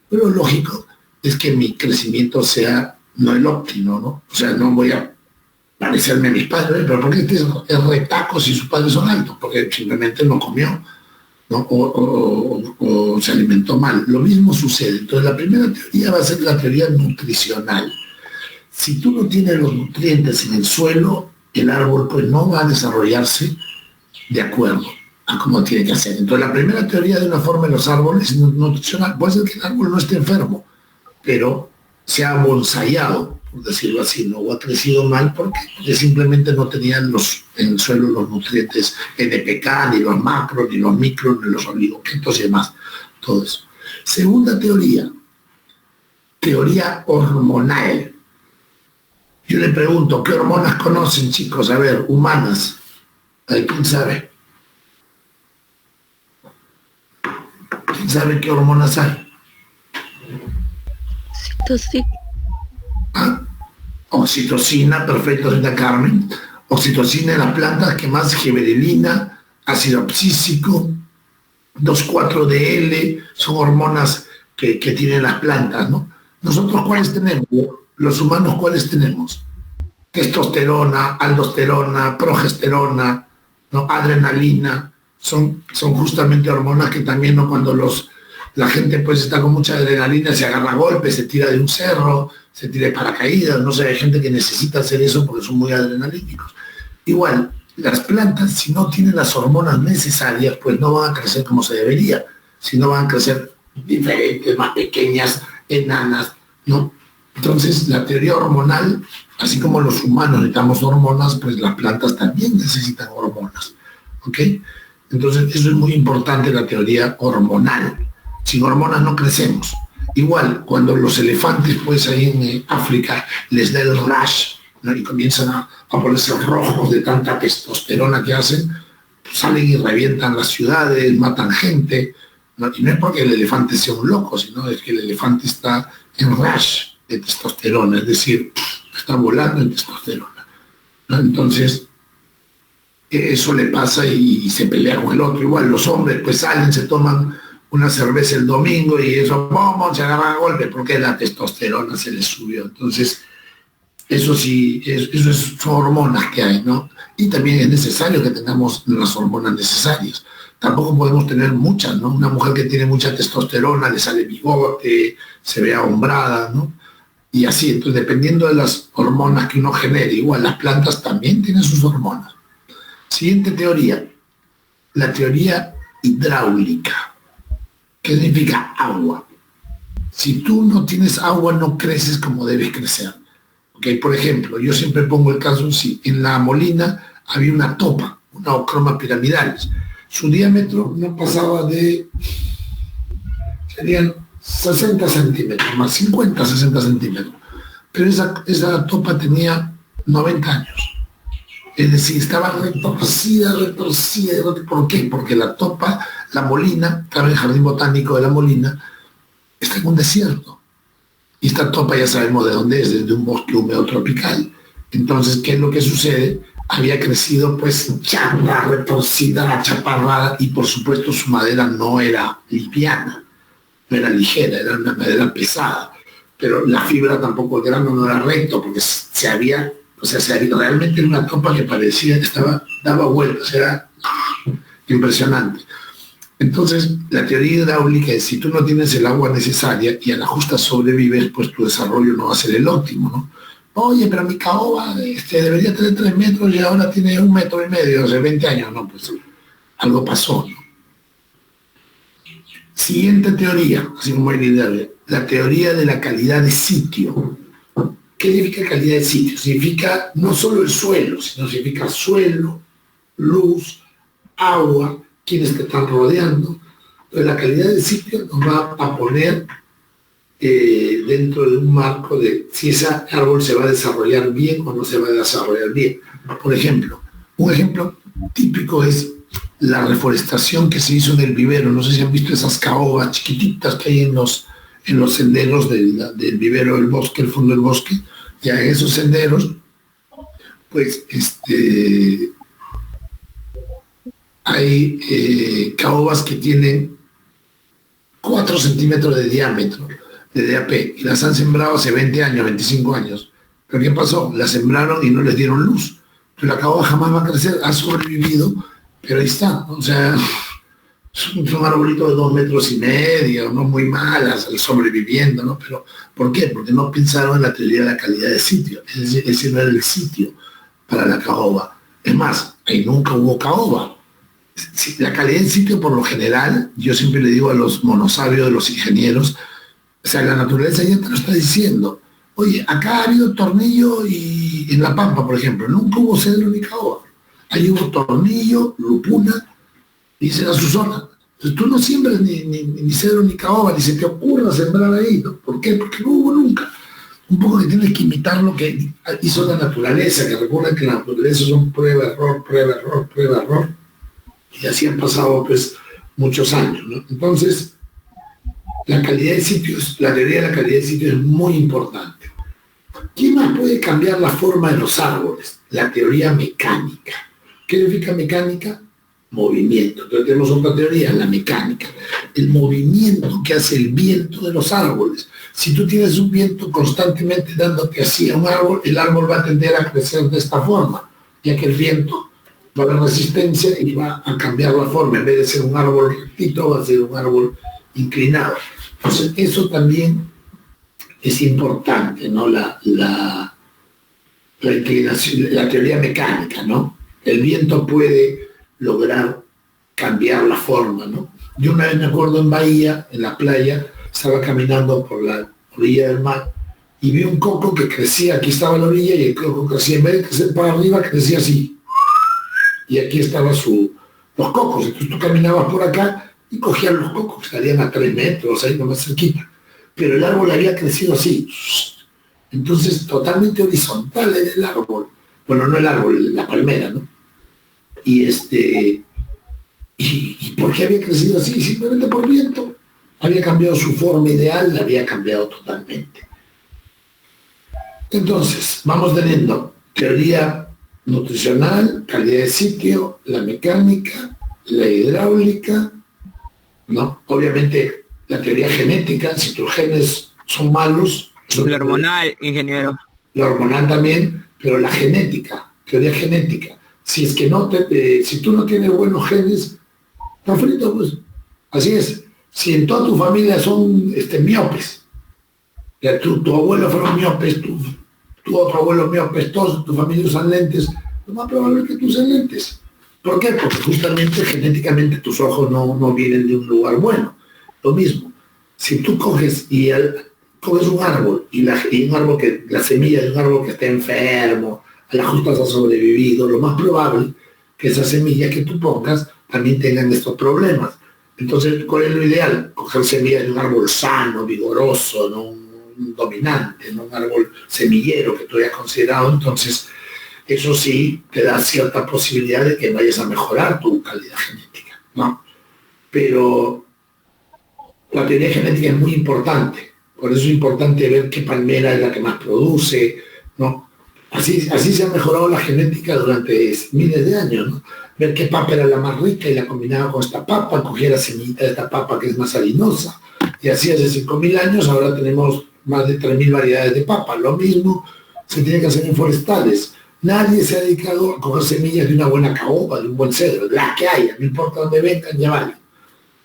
Pero lógico es que mi crecimiento sea no el óptimo, ¿no? O sea, no voy a parecerme a mis padres, pero ¿por qué es retaco si sus padres son altos? Porque simplemente no comió, ¿no? O se alimentó mal. Lo mismo sucede. Entonces la primera teoría va a ser la teoría nutricional. Si tú no tienes los nutrientes en el suelo, el árbol pues no va a desarrollarse de acuerdo a cómo tiene que hacer. Entonces la primera teoría de una forma en los árboles es nutricional. Puede ser que el árbol no esté enfermo, pero se ha bonsaiado, por decirlo así, ¿no? O ha crecido mal porque simplemente no tenían en el suelo los nutrientes NPK, ni los macros, ni los micros, ni los oligoquetos y demás. Todo eso. Segunda teoría hormonal. Yo le pregunto, ¿qué hormonas conocen, chicos? A ver, humanas. ¿Quién sabe? ¿Quién sabe qué hormonas hay? Oxitocina. ¿Ah? Oxitocina, perfecto, señorita Carmen. Oxitocina en las plantas, ¿qué más? Gibberelina, ácido abscísico, 2,4-DL, son hormonas que tienen las plantas, ¿no? ¿Nosotros cuáles tenemos? Los humanos, ¿cuáles tenemos? Testosterona, aldosterona, progesterona, ¿no? Adrenalina, son justamente hormonas que también, ¿no?, cuando la gente pues está con mucha adrenalina, se agarra a golpes, se tira de un cerro, se tira de paracaídas, no sé, hay gente que necesita hacer eso porque son muy adrenalínicos. Igual, las plantas, si no tienen las hormonas necesarias, pues no van a crecer como se debería, sino van a crecer diferentes, más pequeñas, enanas, ¿no? Entonces, la teoría hormonal, así como los humanos necesitamos hormonas, pues las plantas también necesitan hormonas, ¿ok? Entonces, eso es muy importante, la teoría hormonal. Sin hormonas no crecemos. Igual, cuando los elefantes, pues ahí en África, les da el rash, ¿no? Y comienzan a ponerse rojos de tanta testosterona que hacen, pues salen y revientan las ciudades, matan gente, ¿no? Y no es porque el elefante sea un loco, sino es que el elefante está en rash de testosterona, es decir, está volando en testosterona, ¿no? Entonces, eso le pasa y se pelea con el otro. Igual los hombres pues salen, se toman una cerveza el domingo y eso, ¡pum!, se agarran a golpe porque la testosterona se les subió. Entonces, eso sí, son hormonas que hay, ¿no? Y también es necesario que tengamos las hormonas necesarias. Tampoco podemos tener muchas, ¿no? Una mujer que tiene mucha testosterona, le sale bigote, se ve ahombrada, ¿no? Y así, entonces, dependiendo de las hormonas que uno genere, igual las plantas también tienen sus hormonas. Siguiente teoría, la teoría hidráulica. ¿Qué significa agua? Si tú no tienes agua, no creces como debes crecer. ¿Okay? Por ejemplo, yo siempre pongo el caso, si en la Molina había una topa, una Ochroma piramidalis. Su diámetro no pasaba de, serían 60 centímetros, más 50, 60 centímetros. Pero esa topa tenía 90 años. Es decir, estaba retorcida. ¿Por qué? Porque la topa, la Molina, estaba en el Jardín Botánico de la Molina, está en un desierto. Y esta topa ya sabemos de dónde es, desde un bosque húmedo tropical. Entonces, ¿qué es lo que sucede? Había crecido pues chata, retorcida, achaparrada, y por supuesto su madera no era liviana, no era ligera, era una madera pesada. Pero la fibra tampoco, el grano no era recto, porque se había realmente una topa que parecía que daba vueltas, era impresionante. Entonces, la teoría hidráulica es, si tú no tienes el agua necesaria y a la justa sobrevives, pues tu desarrollo no va a ser el óptimo, ¿no? Oye, pero mi caoba debería tener 3 metros y ahora tiene 1,5 metros, hace 20 años. No, pues algo pasó, ¿no? Siguiente teoría, así como la teoría de la calidad de sitio. ¿Qué significa calidad de sitio? Significa no solo el suelo, sino significa suelo, luz, agua, quienes te están rodeando. Entonces la calidad del sitio nos va a poner dentro de un marco de si ese árbol se va a desarrollar bien o no se va a desarrollar bien. Por ejemplo, un ejemplo típico es la reforestación que se hizo en el vivero. No sé si han visto esas caobas chiquititas que hay en los senderos del vivero del bosque, el fondo del bosque. Ya en esos senderos, pues hay caobas que tienen 4 centímetros de diámetro, de DAP, y las han sembrado hace 20 años, 25 años. ¿Pero qué pasó? Las sembraron y no les dieron luz. Entonces la caoba jamás va a crecer, ha sobrevivido, pero ahí está, ¿no? O sea, son arbolitos de 2,5 metros, no muy malas, sobreviviendo, ¿no? Pero, ¿por qué? Porque no pensaron en la teoría de la calidad de sitio. Ese no era el sitio para la caoba. Es más, ahí nunca hubo caoba. La calidad del sitio, por lo general, yo siempre le digo a los monosabios de los ingenieros, o sea, la naturaleza ya te lo está diciendo. Oye, acá ha habido tornillo y en La Pampa, por ejemplo, nunca hubo cedro ni caoba. Ahí hubo tornillo, lupuna, y esa era su zona. Entonces tú no siembras ni cedro ni caoba, ni se te ocurra sembrar ahí, ¿no? ¿Por qué? Porque no hubo nunca. Un poco que tienes que imitar lo que hizo la naturaleza, que recuerden que la naturaleza son prueba, error, prueba, error, prueba, error. Y así han pasado pues muchos años, ¿no? Entonces, la calidad de sitios, la teoría de la calidad de sitios es muy importante. ¿Quién más puede cambiar la forma de los árboles? La teoría mecánica. ¿Qué significa mecánica? Movimiento. Entonces tenemos otra teoría, la mecánica. El movimiento que hace el viento de los árboles. Si tú tienes un viento constantemente dándote así a un árbol, el árbol va a tender a crecer de esta forma, ya que el viento va a haber resistencia y va a cambiar la forma. En vez de ser un árbol rectito, va a ser un árbol inclinado. Entonces eso también es importante, ¿no? La inclinación, la teoría mecánica, ¿no? El viento puede lograr cambiar la forma, ¿no? Yo una vez me acuerdo en Bahía, en la playa, estaba caminando por la orilla del mar y vi un coco que crecía, aquí estaba la orilla y el coco crecía, en vez de crecer para arriba, crecía así. Y aquí estaban los cocos, entonces tú caminabas por acá y cogías los cocos, que salían a 3 metros, ahí nomás cerquita. Pero el árbol había crecido así. Entonces, totalmente horizontal en el árbol. Bueno, no el árbol, la palmera, ¿no? ¿Y por qué había crecido así? Simplemente por viento. Había cambiado su forma ideal, la había cambiado totalmente. Entonces, vamos teniendo teoría nutricional, calidad de sitio, la mecánica, la hidráulica, ¿no? Obviamente, la teoría genética, si tus genes son malos... La hormonal, ingeniero. La hormonal también, pero la genética, teoría genética. Si es que si tú no tienes buenos genes, está frito, pues. Así es. Si en toda tu familia son miopes, ya tu abuelo fueron miopes, tu otro abuelo miopes, todos tu familia usan lentes, lo más probable es que tú uses lentes. ¿Por qué? Porque justamente genéticamente tus ojos no vienen de un lugar bueno. Lo mismo, si tú coges coges un árbol y un árbol que la semilla de un árbol que está enfermo, a la justa ha sobrevivido, lo más probable que esa semilla que tú pongas también tengan estos problemas. Entonces, ¿cuál es lo ideal? Coger semillas de un árbol sano, vigoroso, no un dominante, no un árbol semillero que tú hayas considerado. Entonces, eso sí te da cierta posibilidad de que vayas a mejorar tu calidad genética, ¿no? Pero la teoría genética es muy importante. Por eso es importante ver qué palmera es la que más produce, ¿no? Así se ha mejorado la genética durante miles de años, ¿no? Ver qué papa era la más rica y la combinaba con esta papa, cogía la semillita de esta papa que es más harinosa. Y así hace 5.000 años, ahora tenemos más de 3.000 variedades de papa. Lo mismo se tiene que hacer en forestales. Nadie se ha dedicado a coger semillas de una buena caoba, de un buen cedro, la que haya, no importa dónde vengan, ya vale.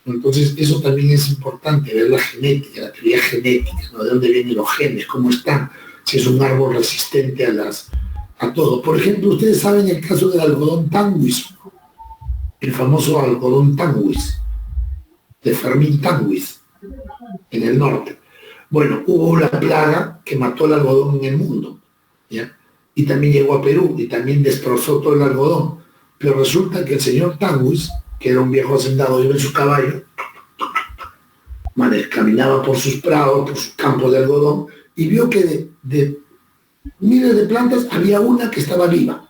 Entonces, eso también es importante, ver la genética, la teoría genética, ¿no? De dónde vienen los genes, cómo están, si es un árbol resistente a todo. Por ejemplo, ustedes saben el caso del algodón Tanguis, el famoso algodón Tanguis, de Fermín Tanguis, en el norte. Bueno, hubo una plaga que mató el algodón en el mundo, ¿ya? Y también llegó a Perú y también destrozó todo el algodón. Pero resulta que el señor Tanguis, que era un viejo hacendado, iba en su caballo, caminaba por sus prados, por sus campos de algodón, y vio que de miles de plantas había una que estaba viva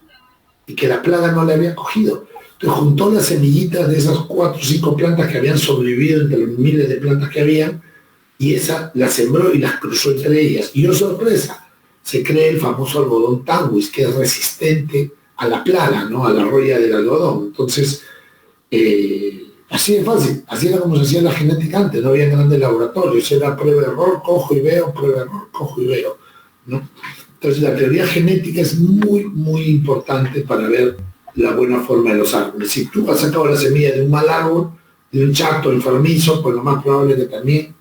y que la plaga no le había cogido. Entonces juntó las semillitas de esas 4 o 5 plantas que habían sobrevivido entre los miles de plantas que habían, y esa la sembró y las cruzó entre ellas. Y oh sorpresa, se crea el famoso algodón Tanguis, que es resistente a la plaga, ¿no? A la roya del algodón. Entonces, así de fácil, así era como se hacía la genética antes, no había grandes laboratorios, era prueba-error, cojo y veo, prueba-error, cojo y veo, ¿no? Entonces la teoría genética es muy, muy importante para ver la buena forma de los árboles. Si tú has sacado la semilla de un mal árbol, de un chato enfermizo, pues lo más probable es que también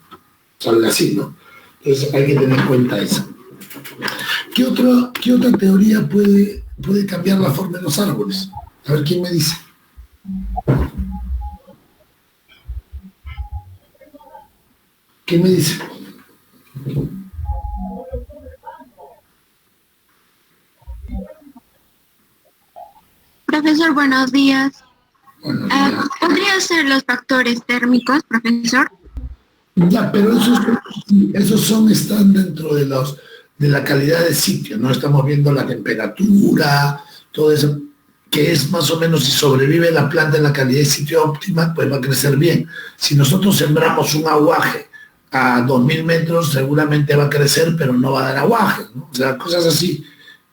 salga así, ¿no? Entonces hay que tener en cuenta eso. ¿Qué otra teoría puede cambiar la forma de los árboles? A ver, ¿quién me dice? ¿Qué me dice? Profesor, buenos días. Buenos días. ¿Podría ser los factores térmicos, profesor? Ya, pero están dentro de la calidad de sitio, ¿no? Estamos viendo la temperatura, todo eso, que es más o menos, si sobrevive la planta en la calidad de sitio óptima, pues va a crecer bien. Si nosotros sembramos un aguaje a 2.000 metros, seguramente va a crecer, pero no va a dar aguaje, ¿no? O sea, cosas así.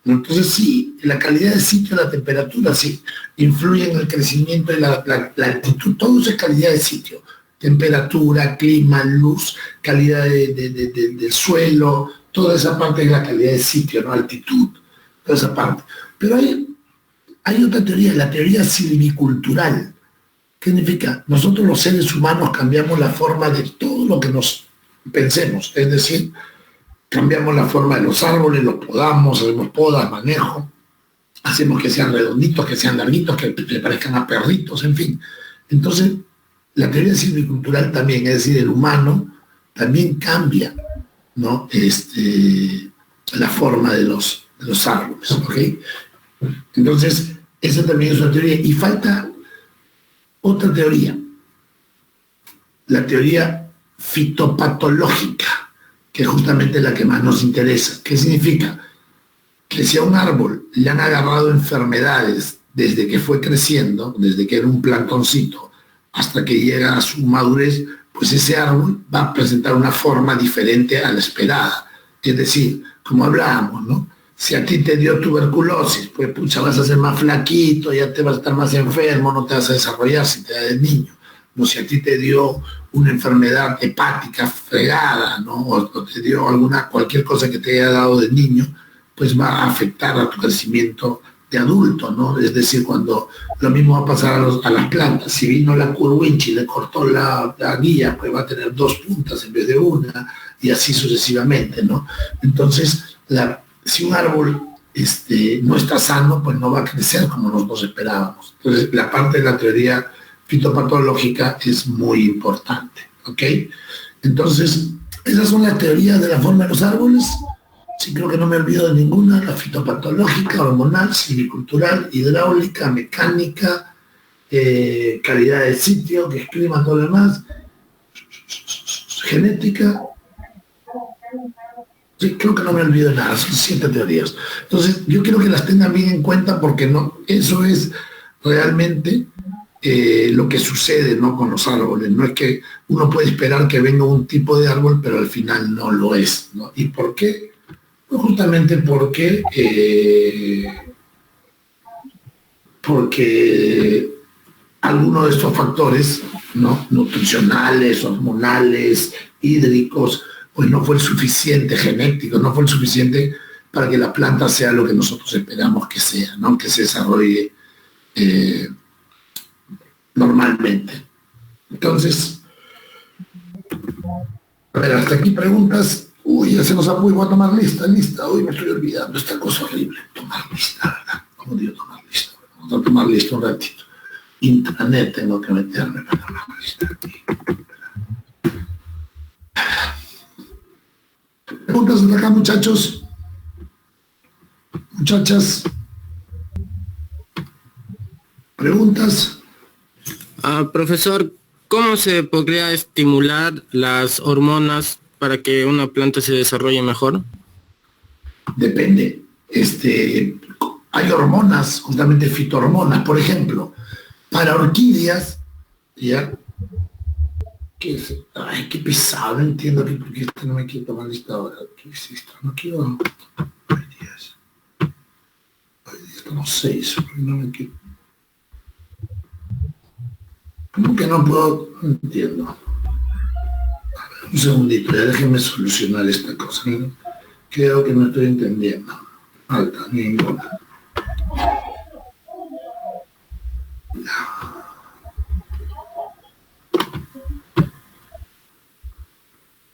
Entonces sí, la calidad del sitio, la temperatura, sí, influye en el crecimiento y la altitud, todo eso es calidad de sitio. Temperatura, clima, luz, calidad del suelo, toda esa parte es la calidad de sitio, ¿no? Altitud, toda esa parte. Pero hay otra teoría, la teoría silvicultural. ¿Qué significa? Nosotros los seres humanos cambiamos la forma de todo lo que nos pensemos, es decir, cambiamos la forma de los árboles, los podamos, hacemos podas, manejo, hacemos que sean redonditos, que sean larguitos, que le parezcan a perritos, en fin. Entonces, la teoría silvicultural también, es decir, el humano también cambia ¿no? La forma de los árboles, ¿ok? Entonces, esa también es una teoría. Y falta otra teoría, la teoría fitopatológica, que es justamente la que más nos interesa. ¿Qué significa? Que si a un árbol le han agarrado enfermedades desde que fue creciendo, desde que era un plantoncito, hasta que llega a su madurez, pues ese árbol va a presentar una forma diferente a la esperada. Es decir, como hablábamos, ¿no? Si a ti te dio tuberculosis, pues pucha, vas a ser más flaquito, ya te vas a estar más enfermo, no te vas a desarrollar si te da de niño. No, si a ti te dio una enfermedad hepática fregada, ¿no? O te dio cualquier cosa que te haya dado de niño, pues va a afectar a tu crecimiento de adulto, ¿no? Es decir, cuando lo mismo va a pasar a las plantas. Si vino la curwinchi y le cortó la guía, pues va a tener 2 puntas en vez de una, y así sucesivamente, ¿no? Entonces, si un árbol no está sano, pues no va a crecer como nosotros esperábamos. Entonces, la parte de la teoría fitopatológica es muy importante, ¿ok? Entonces, esas son las teorías de la forma de los árboles. Sí, creo que no me olvido de ninguna: la fitopatológica, hormonal, silvicultural, hidráulica, mecánica, calidad del sitio, que es clima, todo lo demás, genética. Sí, creo que no me olvido de nada, son 7 teorías. Entonces, yo quiero que las tengan bien en cuenta, porque no, eso es realmente lo que sucede, ¿no?, con los árboles. No es que uno puede esperar que venga un tipo de árbol, pero al final no lo es, ¿no? ¿Y por qué? Pues justamente porque algunos de estos factores, ¿no?, nutricionales, hormonales, hídricos, pues no fue el suficiente, genético, no fue el suficiente para que la planta sea lo que nosotros esperamos que sea, ¿no?, que se desarrolle normalmente. Entonces, a ver, hasta aquí preguntas. Uy, ya se nos ha... Uy, voy a tomar lista. Uy, me estoy olvidando, esta cosa horrible. Tomar lista, ¿verdad? ¿Cómo digo tomar lista? Vamos a tomar lista un ratito. Intranet tengo que meterme para tomar lista. Preguntas hasta acá, muchachos. Muchachas. ¿Preguntas? Profesor, ¿cómo se podría estimular las hormonas para que una planta se desarrolle mejor? Depende. Hay hormonas, justamente fitohormonas, por ejemplo, para orquídeas, ¿ya? Ay, qué pesado, no entiendo por qué no me quiero tomar lista ahora. ¿Qué es esto? No quiero... Ay, Dios. No sé eso, porque no me quiero... ¿Cómo que no puedo? No entiendo. A ver, un segundito, ya déjenme solucionar esta cosa, ¿no? Creo que no estoy entendiendo. Falta, ninguna.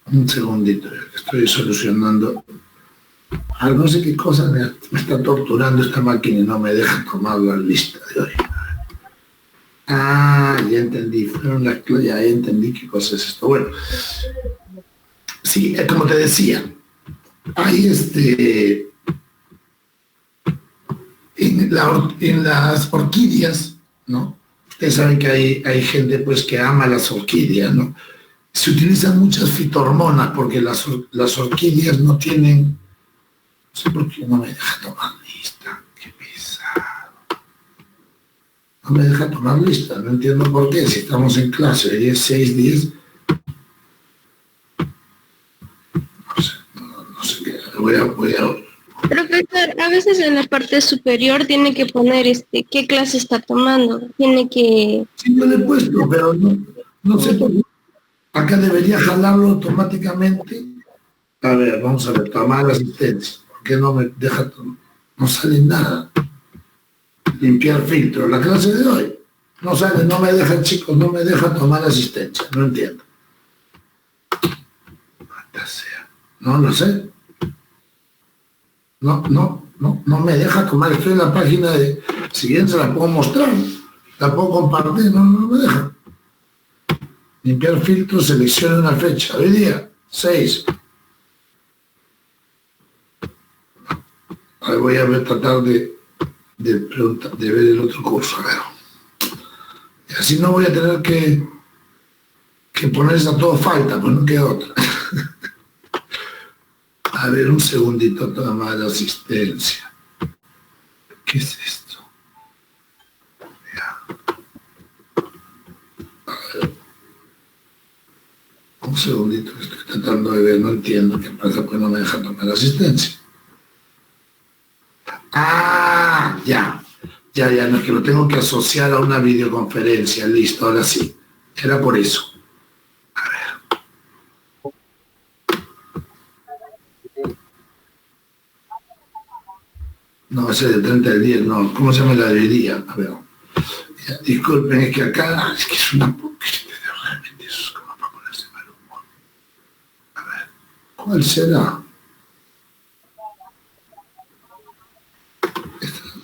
Un segundito, ya que estoy solucionando. No sé qué cosa me está torturando esta máquina y no me deja tomar la lista de hoy. Ah, ya entendí, ya entendí qué cosa es esto. Bueno, sí, como te decía, hay en las orquídeas, ¿no? Ustedes saben que hay gente pues que ama las orquídeas, ¿no? Se utilizan muchas fitohormonas porque las orquídeas no tienen... No sé por qué no me deja tomar lista, qué pesado. No me deja tomar lista, no entiendo por qué, si estamos en clase, 6:10. No sé qué, voy a... Profesor, a veces en la parte superior tiene que poner qué clase está tomando. Tiene que... Sí, yo le he puesto, pero no sé por qué. Acá debería jalarlo automáticamente. A ver, vamos a ver, tomar la asistencia. ¿Por qué no me deja tomar? No sale nada. Limpiar filtro. La clase de hoy no sale, no me deja, chicos, no me deja tomar asistencia. No entiendo. No sé. No me deja tomar. Estoy en la página de... Si bien se la puedo mostrar, la puedo compartir, no me deja. Limpiar filtro, seleccione una fecha. Hoy día, 6. Ahora voy a ver, tratar de ver el otro curso, a ver. Y así no voy a tener que ponerse a todo falta, pues no queda otra. A ver, un segundito, toma de asistencia. ¿Qué es esto? Ya. A ver. Un segundito, estoy tratando de ver, no entiendo qué pasa, pues no me deja tomar asistencia. Ah, ya, no es que lo tengo que asociar a una videoconferencia, listo, ahora sí, era por eso. A ver. No, ese de 30 del 10, no, ¿cómo se llama la de hoy día? A ver, ya, disculpen, es que acá, es que es una porquería, realmente eso es como para ponerse mal humor. A ver, ¿cuál será?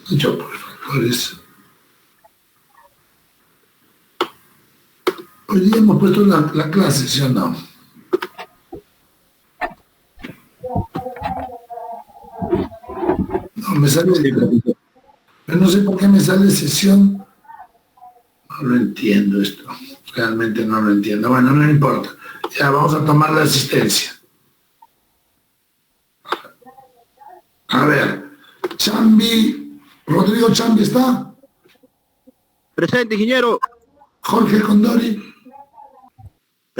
Yo por factores. Hoy día hemos puesto la clase, ¿sí o no? No, me sale... Pero no sé por qué me sale sesión. No lo entiendo esto. Realmente no lo entiendo. Bueno, no importa. Ya vamos a tomar la asistencia. A ver. Chambi... Rodrigo Chambi, ¿está? Presente, ingeniero. Jorge Condori.